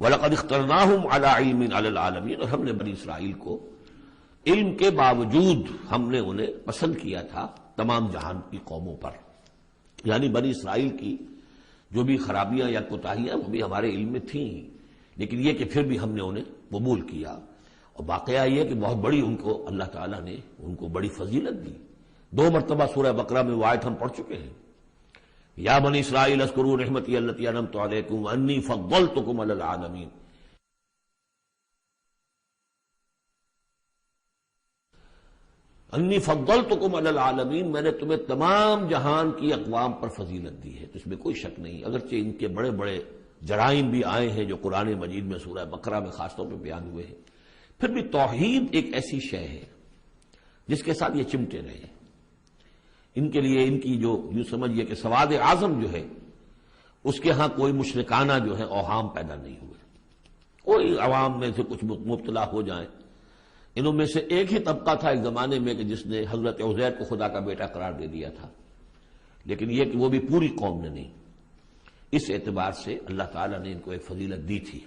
وَلَقَدِ اخْتَرْنَاهُمْ عَلَىٰ عِلْمٍ عَلَى الْعَالَمِينَ، اور ہم نے بنی اسرائیل کو علم کے باوجود ہم نے انہیں پسند کیا تھا تمام جہان کی قوموں پر. یعنی بنی اسرائیل کی جو بھی خرابیاں یا کوتاہیاں وہ بھی ہمارے علم میں تھیں، لیکن یہ کہ پھر بھی ہم نے انہیں قبول کیا. اور واقعہ یہ کہ بہت بڑی ان کو اللہ تعالیٰ نے ان کو بڑی فضیلت دی. 2 مرتبہ سورہ بقرہ میں وہ آیت ہم پڑھ چکے ہیں، یا بنی اسرائیل اذکروا نعمتی التی انعمت علیکم وانی فضلتکم علی العالمین. انی فضلتکم علی العالمین، میں نے تمہیں تمام جہان کی اقوام پر فضیلت دی ہے. تو اس میں کوئی شک نہیں، اگرچہ ان کے بڑے بڑے جرائم بھی آئے ہیں جو قرآن مجید میں سورہ بقرہ میں خاص طور پہ بیان ہوئے ہیں، پھر بھی توحید ایک ایسی شے ہے جس کے ساتھ یہ چمٹے رہے. ان کے لیے ان کی جو یوں سمجھیے کہ سواد اعظم جو ہے اس کے ہاں کوئی مشرکانہ جو ہے اوہام پیدا نہیں ہوئے. کوئی عوام میں سے کچھ مبتلا ہو جائیں. انہوں میں سے ایک ہی طبقہ تھا ایک زمانے میں کہ جس نے حضرت عزیر کو خدا کا بیٹا قرار دے دیا تھا، لیکن یہ کہ وہ بھی پوری قوم نے نہیں. اس اعتبار سے اللہ تعالیٰ نے ان کو ایک فضیلت دی تھی.